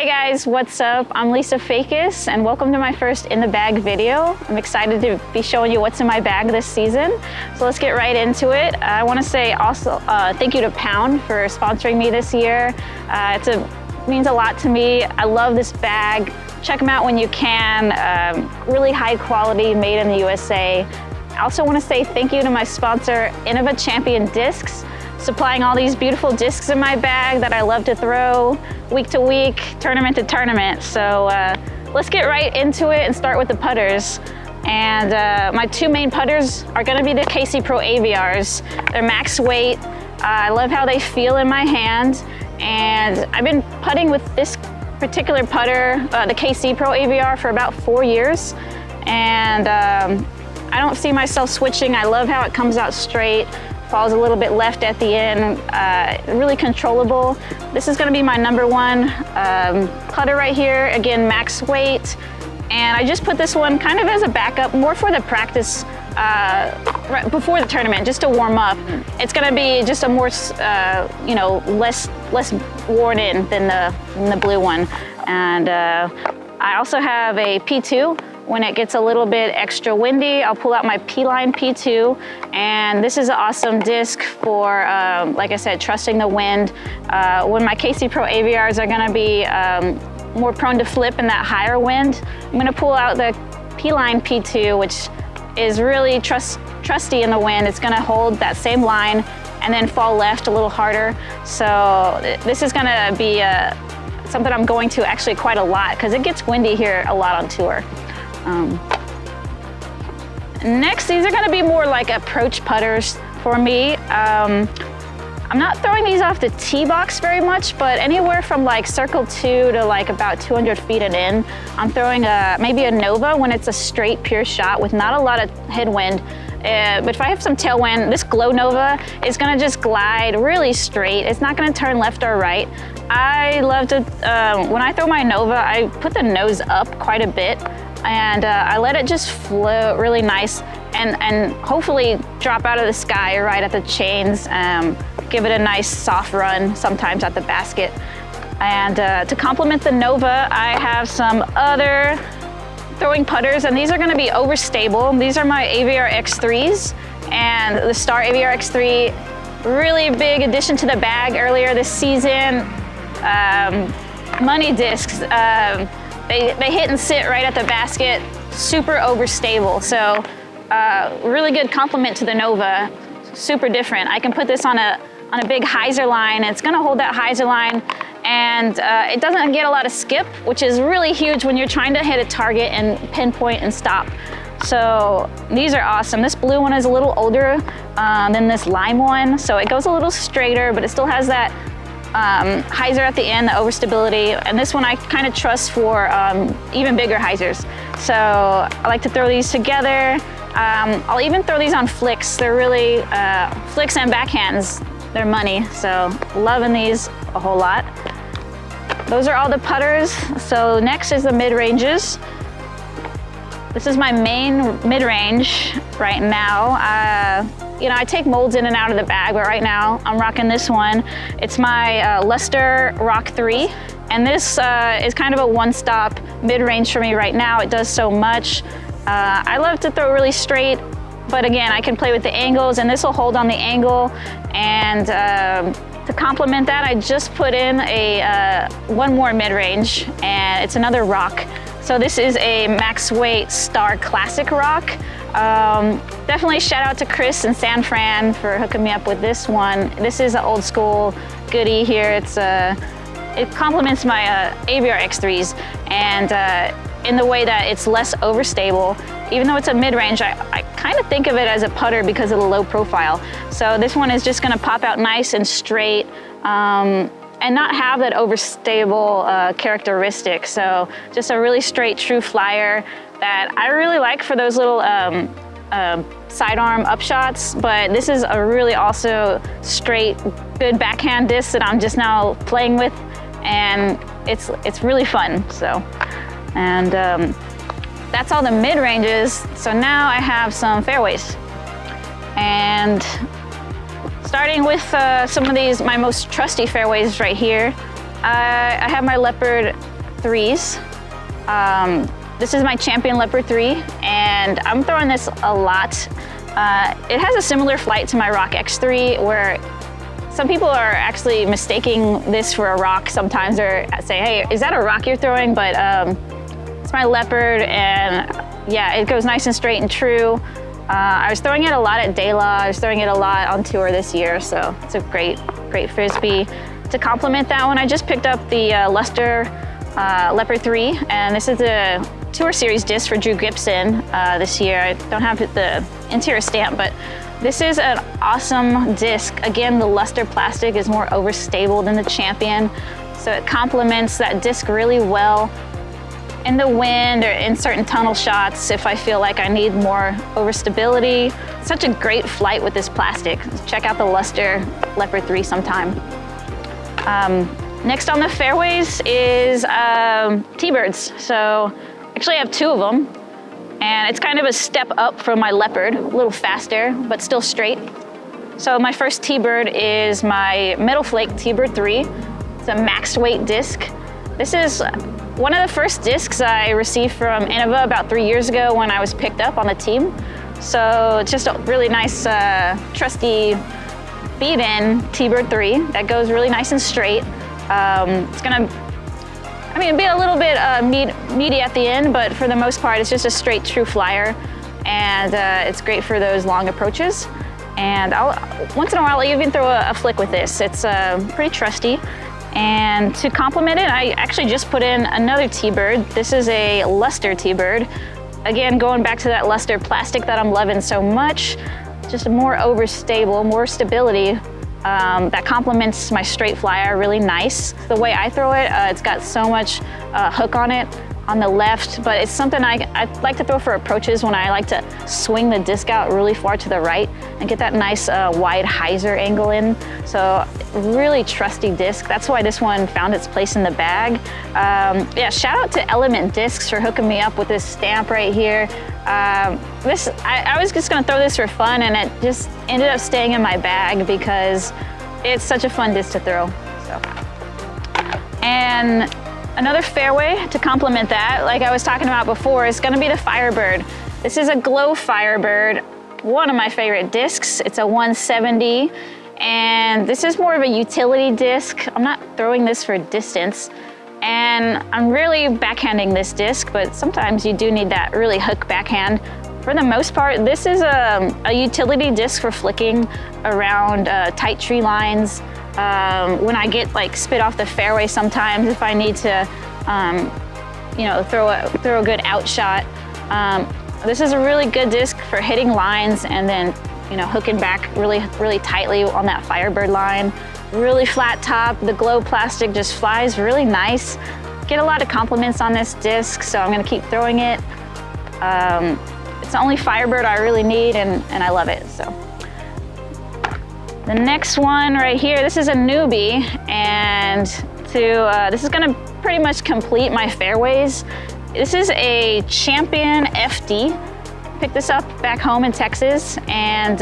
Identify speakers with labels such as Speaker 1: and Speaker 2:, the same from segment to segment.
Speaker 1: guys, what's up? I'm Lisa Fajkus and welcome to my first In the Bag video. I'm excited to be showing you what's in my bag this season. So let's get right into it. I want to say also thank you to Pound for sponsoring me this year. It means a lot to me. I love this bag. Check them out when you can. Really high quality, made in the USA. I also want to say thank you to my sponsor, Innova Champion Discs, supplying all these beautiful discs in my bag that I love to throw week to week, tournament to tournament. So let's get right into it and start with the putters. And my two main putters are going to be the KC Pro Aviars. They're max weight. I love how they feel in my hand. And I've been putting with this particular putter, the KC Pro Aviar, for about 4 years. And I don't see myself switching. I love how it comes out straight. Falls a little bit left at the end, really controllable. This is gonna be my number one putter right here. Again, max weight. And I just put this one kind of as a backup, more for the practice right before the tournament, just to warm up. It's gonna be just a more, less worn in than the blue one. And I also have a P2. When it gets a little bit extra windy, I'll pull out my P-Line P2, and this is an awesome disc for, like I said, trusting the wind. When my KC Pro Aviars are gonna be more prone to flip in that higher wind, I'm gonna pull out the P-Line P2, which is really trusty in the wind. It's gonna hold that same line and then fall left a little harder. So this is gonna be something I'm going to actually quite a lot because it gets windy here a lot on tour. Next, these are gonna be more like approach putters for me. I'm not throwing these off the tee box very much, but anywhere from like circle 2 to like about 200 feet and in, I'm throwing maybe a Nova when it's a straight pure shot with not a lot of headwind. But if I have some tailwind, this Glow Nova is gonna just glide really straight. It's not gonna turn left or right. I love to, when I throw my Nova, I put the nose up quite a bit. And I let it just float really nice and hopefully drop out of the sky right at the chains. Give it a nice soft run sometimes at the basket. And to complement the Nova, I have some other throwing putters, and these are gonna be overstable. These are my Aviar X3s, and the Star Aviar X3, really big addition to the bag earlier this season. Money discs. They hit and sit right at the basket, super overstable. So really good complement to the Nova, super different. I can put this on a big hyzer line. It's gonna hold that hyzer line, and it doesn't get a lot of skip, which is really huge when you're trying to hit a target and pinpoint and stop. So these are awesome. This blue one is a little older than this lime one, so it goes a little straighter, but it still has that hyzer at the end, the overstability, and this one I kind of trust for even bigger hyzers. So I like to throw these together. I'll even throw these on flicks. They're really, flicks and backhands, they're money. So loving these a whole lot. Those are all the putters. So next is the mid-ranges. This is my main mid-range right now. I take molds in and out of the bag, but right now I'm rocking this one. It's my Luster Rock 3, and this is kind of a one-stop mid-range for me right now. It does so much. I love to throw really straight, but again, I can play with the angles, and this will hold on the angle. And to complement that, I just put in one more mid-range, and it's another rock. So this is a max weight Star Classic rock. Definitely shout out to Chris and San Fran for hooking me up with this one. This is an old school goodie here. It complements my Aviar X3s, and in the way that it's less overstable. Even though it's a mid-range, I kind of think of it as a putter because of the low profile. So this one is just gonna pop out nice and straight, and not have that overstable characteristic. So just a really straight, true flyer that I really like for those little sidearm upshots, but this is a really also straight, good backhand disc that I'm just now playing with, and it's really fun. So, and that's all the mid-ranges. So now I have some fairways. And starting with some of these, my most trusty fairways right here. I have my Leopard 3s. This is my Champion Leopard 3, and I'm throwing this a lot. It has a similar flight to my Rock X3, where some people are actually mistaking this for a rock sometimes, or say, hey, is that a rock you're throwing? But it's my Leopard, and yeah, it goes nice and straight and true. I was throwing it a lot at De La. I was throwing it a lot on tour this year, so it's a great Frisbee. To complement that one, I just picked up the Luster Leopard 3, and this is a Tour Series disc for Drew Gibson this year. I don't have the interior stamp, but this is an awesome disc. Again, the Luster plastic is more overstable than the Champion, so it complements that disc really well in the wind or in certain tunnel shots if I feel like I need more overstability. Such a great flight with this plastic. Check out the Luster Leopard 3 sometime. Next on the fairways is T-Birds. So actually I have 2 of them, and it's kind of a step up from my Leopard, a little faster, but still straight. So my first T-Bird is my Metal Flake T-Bird 3. It's a maxed weight disc. This is one of the first discs I received from Innova about 3 years ago when I was picked up on the team. So it's just a really nice, trusty beat-in T-Bird 3 that goes really nice and straight. It's gonna, it'll be a little bit meaty at the end, but for the most part, it's just a straight, true flyer. And it's great for those long approaches. And once in a while, I'll even throw a flick with this. It's pretty trusty. And to complement it, I actually just put in another T-Bird. This is a Luster T-Bird. Again, going back to that Luster plastic that I'm loving so much, just more overstable, more stability. That complements my straight flyer really nice. The way I throw it, it's got so much hook on it on the left, but it's something I like to throw for approaches when I like to swing the disc out really far to the right and get that nice wide hyzer angle in. So really trusty disc. That's why this one found its place in the bag. Yeah, shout out to Element Discs for hooking me up with this stamp right here. I was just gonna throw this for fun, and it just ended up staying in my bag because it's such a fun disc to throw. So. And another fairway to complement that, like I was talking about before, is gonna be the Firebird. This is a Glow Firebird, one of my favorite discs. It's a 170, and this is more of a utility disc. I'm not throwing this for distance, and I'm really backhanding this disc, but sometimes you do need that really hook backhand. For the most part, this is a utility disc for flicking around tight tree lines. When I get like spit off the fairway sometimes, if I need to, throw a good out shot. This is a really good disc for hitting lines and then, hooking back really tightly on that Firebird line. Really flat top. The Glow plastic just flies really nice. Get a lot of compliments on this disc, so I'm gonna keep throwing it. It's the only Firebird I really need, and I love it, so. The next one right here, this is a newbie, and this is gonna pretty much complete my fairways. This is a Champion FD. Picked this up back home in Texas, and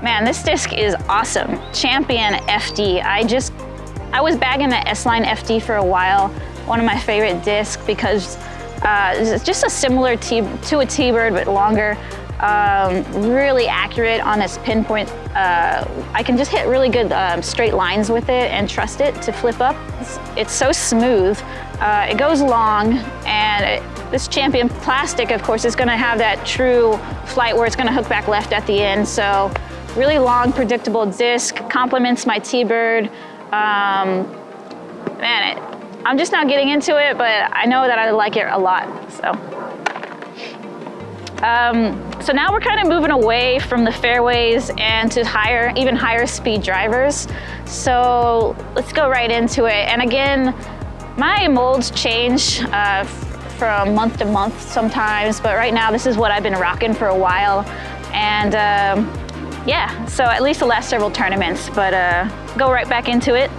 Speaker 1: man, this disc is awesome. Champion FD. I was bagging the S-Line FD for a while, one of my favorite discs, because it's just a similar to a T-Bird, but longer. Really accurate on this pinpoint. I can just hit really good straight lines with it and trust it to flip up. It's so smooth. It goes long, and this Champion plastic, of course, is gonna have that true flight where it's gonna hook back left at the end. So really long, predictable disc, complements my T-Bird. Man, I'm just now getting into it, but I know that I like it a lot, so. So now we're kind of moving away from the fairways and to even higher speed drivers. So let's go right into it. And again, my molds change from month to month sometimes, but right now this is what I've been rocking for a while. And yeah, so at least the last several tournaments, but go right back into it.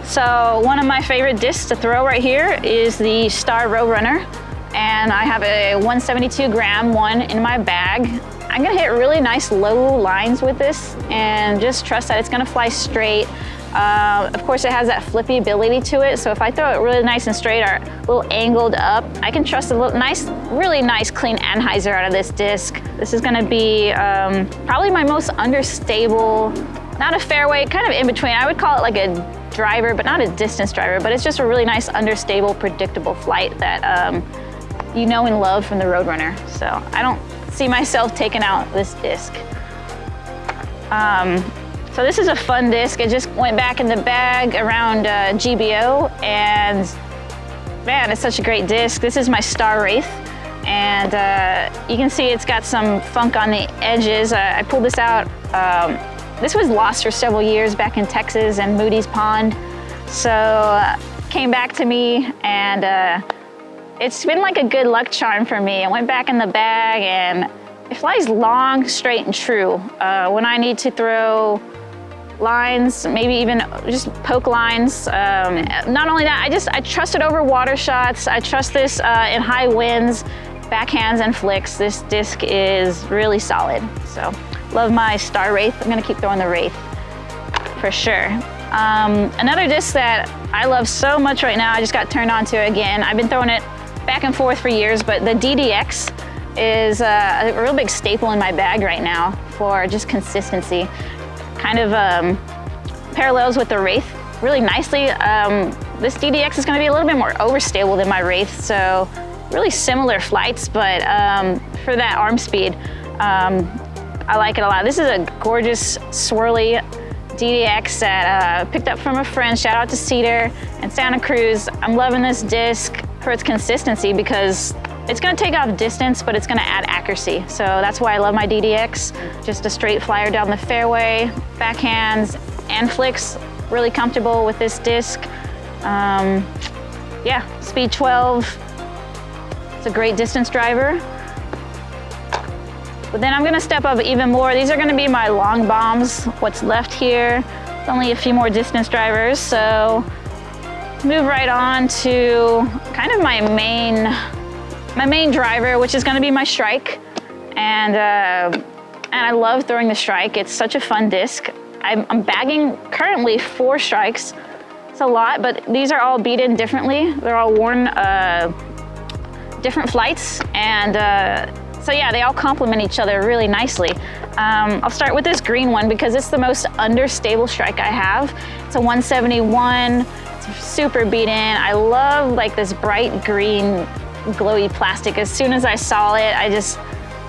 Speaker 1: So one of my favorite discs to throw right here is the Star Roadrunner. And I have a 172 gram one in my bag. I'm gonna hit really nice low lines with this and just trust that it's gonna fly straight. Of course, it has that flippy ability to it, so if I throw it really nice and straight or a little angled up, I can trust a little nice, really nice clean anhyzer out of this disc. This is gonna be probably my most understable, not a fairway, kind of in between. I would call it like a driver, but not a distance driver, but it's just a really nice, understable, predictable flight that you know and love from the Roadrunner. So I don't see myself taking out this disc. So this is a fun disc. It just went back in the bag around GBO, and man, it's such a great disc. This is my Star Wraith, and you can see it's got some funk on the edges. I pulled this out. This was lost for several years back in Texas and Moody's Pond. So came back to me, and it's been like a good luck charm for me. It went back in the bag, and it flies long, straight, and true. When I need to throw lines, maybe even just poke lines. Not only that, I trust it over water shots. I trust this in high winds, backhands, and flicks. This disc is really solid. So love my Star Wraith. I'm gonna keep throwing the Wraith for sure. Another disc that I love so much right now, I just got turned on to it again. I've been throwing it back and forth for years, but the DDX is a real big staple in my bag right now for just consistency. Kind of parallels with the Wraith really nicely. This DDX is going to be a little bit more overstable than my Wraith, so really similar flights, but for that arm speed, I like it a lot. This is a gorgeous swirly DDX that I picked up from a friend. Shout out to Cedar and Santa Cruz. I'm loving this disc for its consistency because it's gonna take off distance, but it's gonna add accuracy. So that's why I love my DDX. Just a straight flyer down the fairway, backhands and flicks. Really comfortable with this disc. Yeah, speed 12. It's a great distance driver. But then I'm gonna step up even more. These are gonna be my long bombs. What's left here, it's only a few more distance drivers. So move right on to kind of my main driver, which is gonna be my Shryke. And I love throwing the Shryke. It's such a fun disc. I'm bagging currently 4 Shrykes. It's a lot, but these are all beat in differently. They're all worn different flights. And so yeah, they all complement each other really nicely. I'll start with this green one because it's the most understable Shryke I have. It's a 171, it's super beat in. I love like this bright green glowy plastic. As soon as I saw it,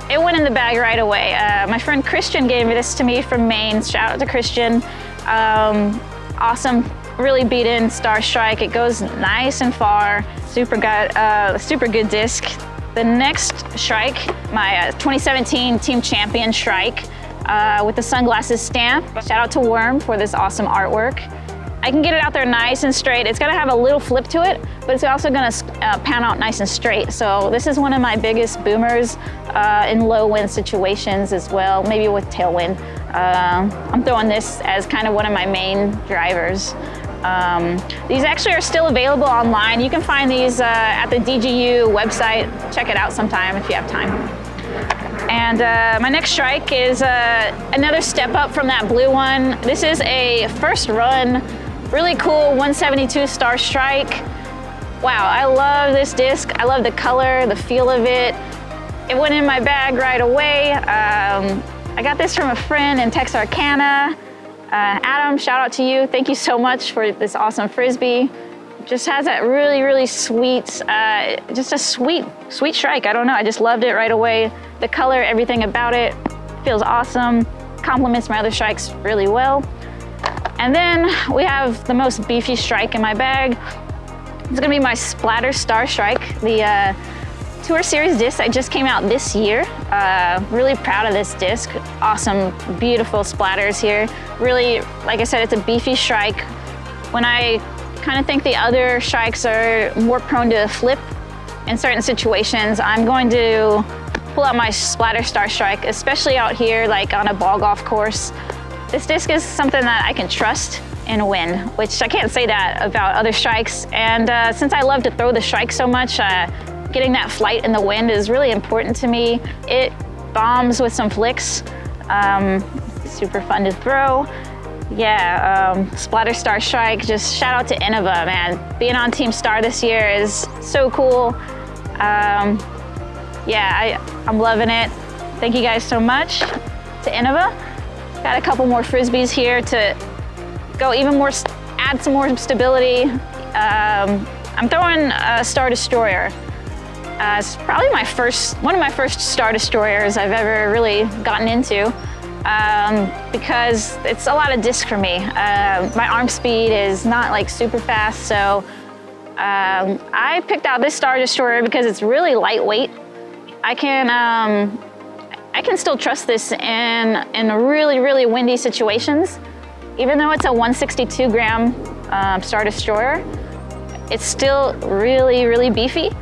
Speaker 1: it went in the bag right away. My friend Christian gave this to me from Maine. Shout out to Christian. Awesome, really beat in Star Shryke. It goes nice and far. Super good disc. The next Shryke, my 2017 Team Champion Shryke with the sunglasses stamp. Shout out to Worm for this awesome artwork. I can get it out there nice and straight. It's gonna have a little flip to it, but it's also gonna pan out nice and straight. So this is one of my biggest boomers in low wind situations as well, maybe with tailwind. I'm throwing this as kind of one of my main drivers. These actually are still available online. You can find these at the DGU website. Check it out sometime if you have time. And my next Shryke is another step up from that blue one. This is a first run, really cool 172 Star Shryke. Wow, I love this disc. I love the color, the feel of it. It went in my bag right away. I got this from a friend in Texarkana. Adam, shout out to you. Thank you so much for this awesome Frisbee. Just has that really, really sweet, just a sweet Shryke. I don't know, I just loved it right away. The color, everything about it feels awesome. Complements my other Shrykes really well. And then we have the most beefy Shryke in my bag. It's gonna be my Splatter Star Shryke, the Tour Series disc that just came out this year. Really proud of this disc. Awesome, beautiful splatters here. Really, like I said, it's a beefy Shryke. When I kind of think the other Shrykes are more prone to flip in certain situations, I'm going to pull out my Splatter Star Shryke, especially out here, like on a ball golf course. This disc is something that I can trust in a wind, which I can't say that about other Shrykes. And since I love to throw the Shryke so much, getting that flight in the wind is really important to me. It bombs with some flicks. Super fun to throw. Yeah, Splatter Star Shryke, just shout out to Innova, man. Being on Team Star this year is so cool. Yeah, I'm loving it. Thank you guys so much to Innova. Got a couple more Frisbees here to go even more, add some more stability. I'm throwing a Star Destroyer. It's probably one of my first Star Destroyers I've ever really gotten into. Because it's a lot of disc for me. My arm speed is not like super fast, so I picked out this Star Destroyer because it's really lightweight. I can still trust this in really, really windy situations. Even though it's a 162 gram Star Destroyer, it's still really, really beefy.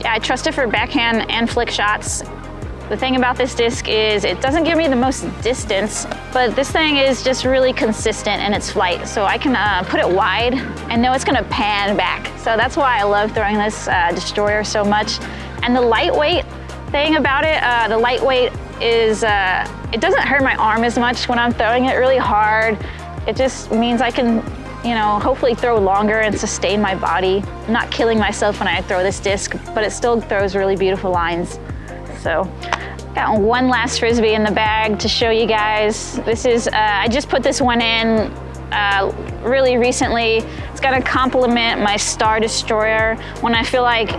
Speaker 1: Yeah, I trust it for backhand and flick shots. The thing about this disc is it doesn't give me the most distance, but this thing is just really consistent in its flight. So I can put it wide and know it's gonna pan back. So that's why I love throwing this Destroyer so much. And the lightweight thing about it, the lightweight is, it doesn't hurt my arm as much when I'm throwing it really hard. It just means I can, you know, hopefully throw longer and sustain my body. I'm not killing myself when I throw this disc, but it still throws really beautiful lines. So, got one last Frisbee in the bag to show you guys. This is, I just put this one in really recently. It's gonna complement my Star Destroyer when I feel like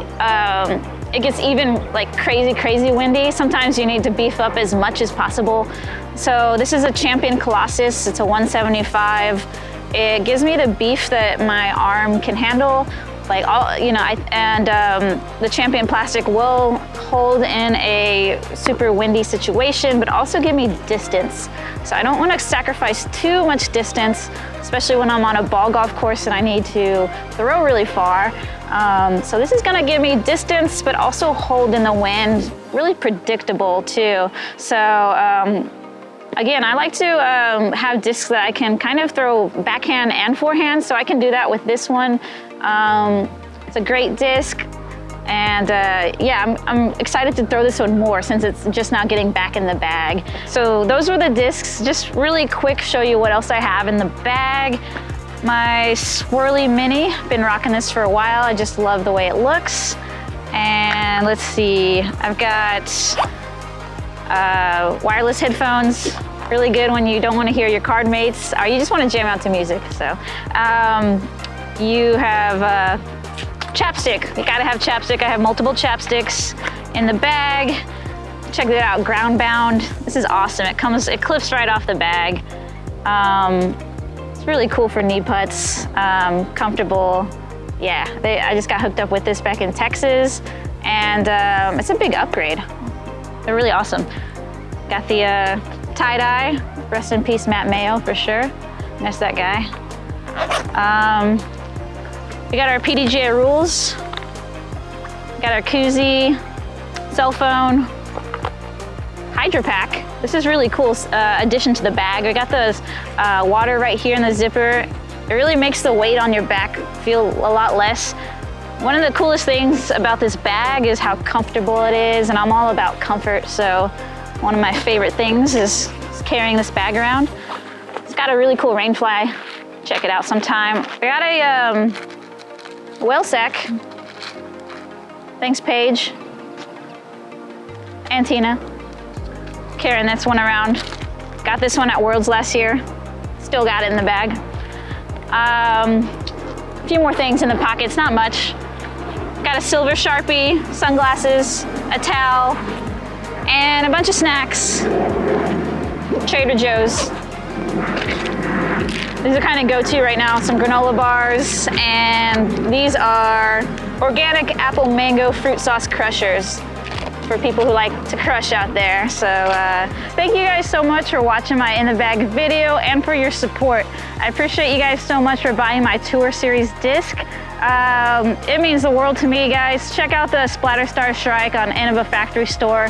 Speaker 1: it gets even like crazy windy. Sometimes you need to beef up as much as possible. So this is a Champion Colossus. It's a 175. It gives me the beef that my arm can handle. Like all, you know, the Champion plastic will hold in a super windy situation, but also give me distance. So I don't want to sacrifice too much distance, especially when I'm on a ball golf course and I need to throw really far. So this is going to give me distance, but also hold in the wind, really predictable too. So again, I like to have discs that I can kind of throw backhand and forehand, so I can do that with this one. It's a great disc, and yeah, I'm excited to throw this one more since it's just now getting back in the bag. So those were the discs. Just really quick, show you what else I have in the bag. My Swirly Mini, been rocking this for a while. I just love the way it looks. And let's see, I've got wireless headphones, really good when you don't want to hear your card mates or you just want to jam out to music. So you have chapstick. You gotta have chapstick. I have multiple chapsticks in the bag. Check that out, ground bound. This is awesome. It clips right off the bag. It's really cool for knee putts, comfortable. Yeah, I just got hooked up with this back in Texas, and it's a big upgrade. They're really awesome. Got the tie-dye, rest in peace Matt Mayo for sure. Miss that guy. We got our PDGA rules. Got our koozie, cell phone, Hydro Pack. This is really cool addition to the bag. We got the water right here in the zipper. It really makes the weight on your back feel a lot less. One of the coolest things about this bag is how comfortable it is, and I'm all about comfort, so one of my favorite things is carrying this bag around. It's got a really cool rain fly. Check it out sometime. I got a whale sack. Thanks, Paige. And Tina. Carrying this one around. Got this one at Worlds last year. Still got it in the bag. A few more things in the pockets, not much. Got a silver Sharpie, sunglasses, a towel, and a bunch of snacks. Trader Joe's. These are kind of go-to right now, some granola bars, and these are organic apple mango fruit sauce crushers for people who like to crush out there. So thank you guys so much for watching my In the Bag video and for your support. I appreciate you guys so much for buying my Tour Series disc. It means the world to me, guys. Check out the Splatter Star Shryke on Innova Factory Store.